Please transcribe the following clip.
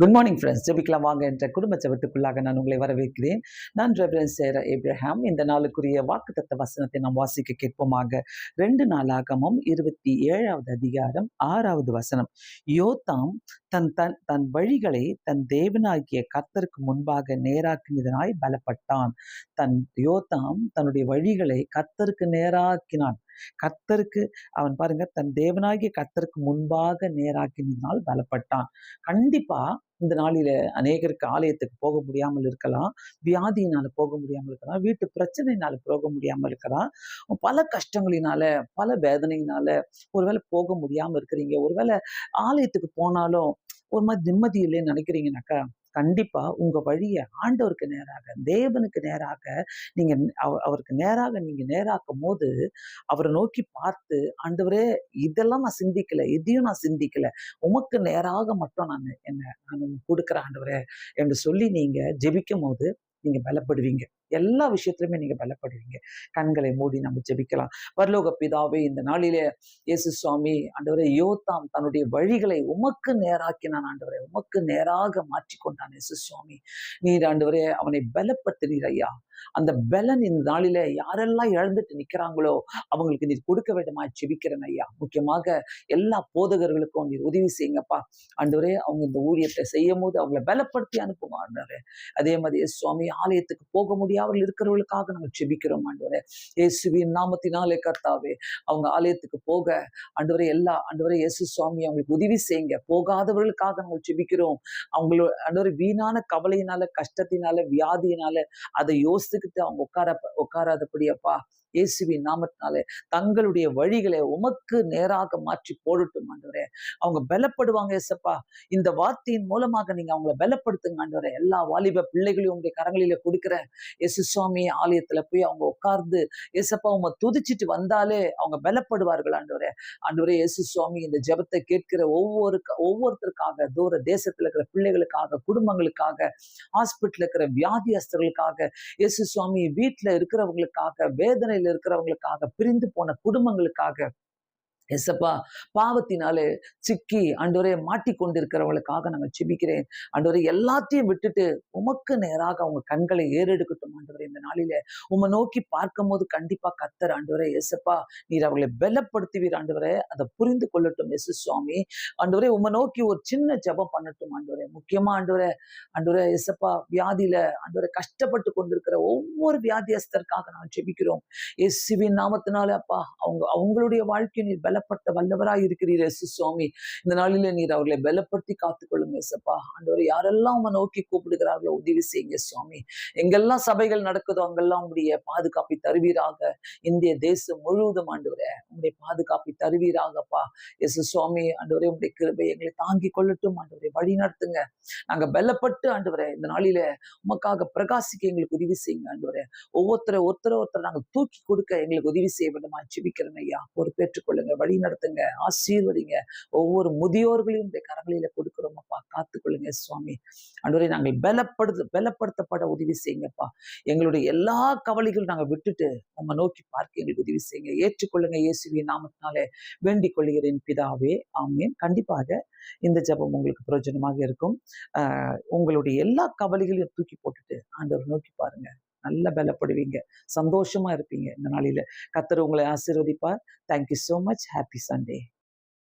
Good morning friends. ஜெபிக்கலாம் வாங்க என்ற குடும்ப ஜெபத்துக்குள்ளாக நான் உங்களை வரவேற்கிறேன். நான் ரெவரண்ட் சேரா ஏப்ரஹாம். இந்த நாளுக்குரிய வாக்குத்தத்த வசனத்தை நாம் வாசிக்க கேட்போமாக. 2 நாளாகமம் 27வது அதிகாரம் 6வது வசனம். யோத்தாம் தன் தன் தன் வழிகளை தன் தேவனாகிய கர்த்தருக்கு முன்பாக நேராக்கினதனாய் பலப்பட்டான். யோத்தாம் தன்னுடைய வழிகளை கர்த்தருக்கு நேராக்கினான். கர்த்தருக்கு அவன் பாருங்க, தன் தேவனாகிய கர்த்தருக்கு முன்பாக நேராக்கினதினால் பலப்பட்டான். கண்டிப்பா இந்த நாளில அநேகருக்கு ஆலயத்துக்கு போக முடியாமல் இருக்கலாம், வியாதியினால போக முடியாமல் இருக்கலாம், வீட்டு பிரச்சனையினால போக முடியாமல் இருக்கலாம், பல கஷ்டங்களினால, பல வேதனையினால ஒருவேளை போக முடியாம இருக்கிறீங்க. ஒருவேளை ஆலயத்துக்கு போனாலும் ஒரு மாதிரி நிம்மதி இல்லைன்னு நினைக்கிறீங்கனாக்கா, கண்டிப்பா உங்க வழிய ஆண்டவருக்கு நேராக, தேவனுக்கு நேராக நீங்க அவருக்கு நேராக நீங்க நேராக்கும் போது, அவரை நோக்கி பார்த்து, ஆண்டவரே இதெல்லாம் நான் சிந்திக்கல, இதையும் நான் சிந்திக்கல, உமக்கு நேராக மட்டும் நான் கொடுக்குறேன் ஆண்டவரே என்று சொல்லி நீங்க ஜெபிக்கும் போது நீங்க பலப்படுவீங்க. எல்லா விஷயத்திலுமே நீங்க பலப்படுவீங்க. கண்களை மூடி நம்ம ஜெபிக்கலாம். பரலோக பிதாவே, இந்த நாளிலே இயேசு சுவாமி ஆண்டவரே, யோத்தாம் தன்னுடைய வழிகளை உமக்கு நேராக்கினான் ஆண்டவரே, உமக்கு நேராக மாற்றிக்கொண்டான் இயேசு சுவாமி. நீர் ஆண்டவரே அவனை பலப்படுத்தினீர் ஐயா. அந்த பலன் இந்த நாளிலே யாரெல்லாம் இழந்துட்டு நிக்கிறாங்களோ அவங்களுக்கு நீர் கொடுக்க வேண்டுமா ஜெபிக்கிறேன் ஐயா. முக்கியமாக எல்லா போதகர்களுக்கும் நீர் உதவி செய்யுங்கப்பா ஆண்டவரே. அவங்க இந்த ஊழியத்தை செய்யும் போது அவங்களை பலப்படுத்தி அனுப்புங்க ஆண்டவரே. அதே மாதிரி சுவாமி, ஆலயத்துக்கு போக முடியாமல் இருக்கிறவர்களுக்காக நாங்கள் ஜெபிக்கிறோம் ஆண்டவரே. இயேசுவின் நாமத்தினாலே கர்த்தாவே, அவங்க ஆலயத்துக்கு போக ஆண்டவரே, ஆண்டவரே இயேசு சுவாமி அவங்களுக்கு உதவி செய்யுங்க. போகாதவர்களுக்காக நாங்கள் ஜெபிக்கிறோம். அவங்களோட ஆண்டவரே வீணான கவலையினால, கஷ்டத்தினால, வியாதியினால அதை யோசித்துக்கிட்டு அவங்க உட்காராதபடி அப்பா, இயேசுவின் நாமத்தினாலே தங்களுடைய வழிகளை உமக்கு நேராக மாற்றி போடட்டும் ஆண்டவரே. அவங்க பலப்படுவாங்க ஏசப்பா. இந்த வார்த்தையின் மூலமாக நீங்க அவங்கள பலப்படுத்துங்க ஆண்டவரே. எல்லா வாலிப பிள்ளைகளையும் உங்களுடைய கரங்களில கொடுக்கிறேன் இயேசு சுவாமி. ஆலயத்துல போய் அவங்க உட்கார்ந்து ஏசப்பா உங்க துதிச்சிட்டு வந்தாலே அவங்க பலப்படுவார்கள் ஆண்டவரே. ஆண்டவரே இயேசு சுவாமி, இந்த ஜெபத்தை கேட்கிற ஒவ்வொருத்தருக்காக, தூர தேசத்துல இருக்கிற பிள்ளைகளுக்காக, குடும்பங்களுக்காக, ஹாஸ்பிட்டல் இருக்கிற வியாதியஸ்தர்களுக்காக, இயேசு சுவாமி வீட்டுல இருக்கிறவங்களுக்காக, வேதனையில இருக்கிறவங்களுக்காக, பிரிந்து போன குடும்பங்களுக்காக, எசப்பா பாவத்தினாலே சிக்கி ஆண்டவரே மாட்டிக்கொண்டிருக்கிறவங்களுக்காக நாங்கள் ஜெபிக்கிறேன் ஆண்டவரே. எல்லாத்தையும் விட்டுட்டு உமக்கு நேராக அவங்க கண்களை ஏறெடுக்கட்டும் ஆண்டவரே. இந்த நாளிலே உம்மை நோக்கி பார்க்கும் போது கண்டிப்பா கர்த்தர் ஆண்டவரே எசப்பா நீர் அவர்களை பலப்படுத்துவீர் ஆண்டவரே. அதை புரிந்து கொள்ளட்டும் இயேசு சுவாமி. ஆண்டவரே உம்மை நோக்கி ஒரு சின்ன ஜெபம் பண்ணட்டும் ஆண்டவரே. முக்கியமா ஆண்டவரே எசப்பா, வியாதியில ஆண்டவரே கஷ்டப்பட்டு கொண்டிருக்கிற ஒவ்வொரு வியாதியஸ்தருக்காக நாங்கள் ஜெபிக்கிறோம் இயேசுவின் நாமத்தினாலே அப்பா. அவங்களுடைய வாழ்க்கையை நீர் பலப்படுத்த வல்லவராய் இருக்கிறீர் இயேசு சுவாமி. இந்த நாளிலே நீர் அவர்களை பலப்படுத்தி காத்துக்கொள்ளுங்க இயேசப்பா. ஆண்டவரே யாரெல்லாம் உம்மை நோக்கி கூப்பிடுகிறார்களோ உதவி செய்யுங்க சுவாமி. எங்கெல்லாம் சபைகள் நடக்குதோ அங்கெல்லாம் உங்களுடைய பாதுகாப்பை தருவீராக. இந்திய தேசம் முழுவதும் ஆண்டவரே உங்களுடைய பாதுகாப்பை தருவீராகப்பா இயேசு சுவாமி. ஆண்டவரே உங்களுடைய கிருபை எங்களை தாங்கி கொள்ளட்டும் ஆண்டவரே. வழி நடத்துங்க. நாங்க பலப்பட்டு ஆண்டவரே இந்த நாளிலே உமக்காக பிரகாசிக்க எங்களுக்கு உதவி செய்யுங்க ஆண்டவரே. ஒருத்தரை நாங்கள் தூக்கி கொடுக்க எங்களுக்கு உதவி செய்ய வேண்டுமா ஜெபிக்கிறேன் ஐயா. பொறுப்பேற்றுக் கொள்ளுங்க, வழி நடத்துங்க, ஆசீர்வதிங்க. ஒவ்வொரு முதியோர்களையும் இந்த கரங்களில கொடுக்கிறோம் அப்பா. காத்துக்கொள்ளுங்க சுவாமி. ஆண்டவரே நாங்கள் பலப்படுத்தப்பட உதவி செய்யுங்கப்பா. எங்களுடைய எல்லா கவலைகளும் நாங்கள் விட்டுட்டு உம்மை நோக்கி பார்க்க எங்களுக்கு உதவி செய்யுங்க. ஏற்றுக்கொள்ளுங்க இயேசுவின் நாமத்தினாலே வேண்டிக் கொள்கிறேன் பிதாவே, ஆமீன். கண்டிப்பாக இந்த ஜெபம் உங்களுக்கு பிரயோஜனமாக இருக்கும். உங்களுடைய எல்லா கவலைகளையும் தூக்கி போட்டுட்டு ஆண்டவர் நோக்கி பாருங்க. நல்ல பலப்படுவீங்க, சந்தோஷமா இருப்பீங்க இந்த நாளில. கர்த்தர் உங்களை ஆசீர்வதிப்பார். Thank you so much. Happy Sunday.